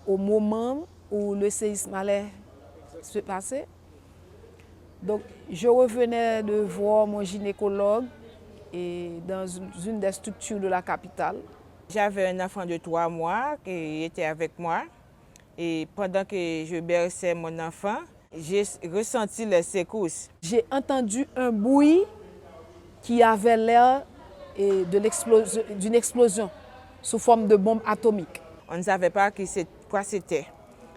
au moment où le séisme allait se passer. Donc, je revenais de voir mon gynécologue dans une des structures de la capitale. J'avais un enfant de 3 mois qui était avec moi. Et pendant que je berçais mon enfant, j'ai ressenti les secousses. J'ai entendu un bruit qui avait l'air d'une explosion sous forme de bombe atomique. On ne savait pas quoi c'était.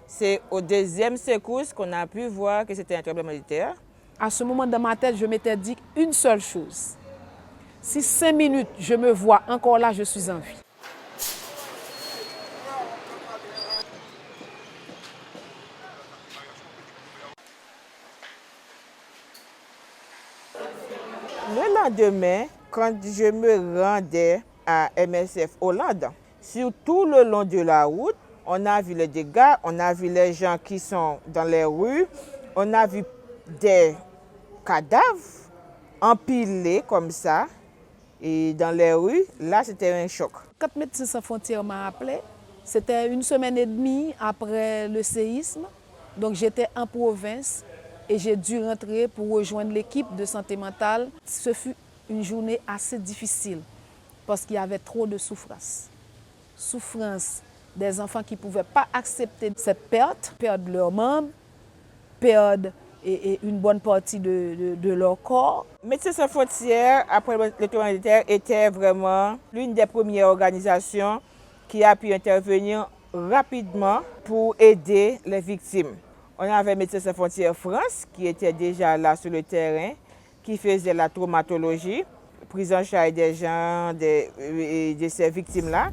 C'est au deuxième secousse qu'on a pu voir que c'était un tremblement de terre. À ce moment dans ma tête, je m'étais dit une seule chose. Si 5 minutes je me vois encore là, je suis en vie. Le lendemain, quand je me rendais à MSF Hollande, sur tout le long de la route, on a vu les dégâts, on a vu les gens qui sont dans les rues, on a vu des cadavres empilés comme ça et dans les rues. Là, c'était un choc. Quand Médecins sans frontières m'a appelé, c'était 1 semaine et demie après le séisme. Donc j'étais en province et j'ai dû rentrer pour rejoindre l'équipe de santé mentale. Ce fut une journée assez difficile parce qu'il y avait trop de souffrance. Souffrance des enfants qui ne pouvaient pas accepter cette perte, perdre leurs membres, perdre une bonne partie de leur corps. Médecins sans frontières, après le tremblement de terre, était vraiment l'une des premières organisations qui a pu intervenir rapidement pour aider les victimes. On avait Médecins sans frontières France qui était déjà là sur le terrain, qui faisait la traumatologie, prise en charge des gens, de ces victimes-là.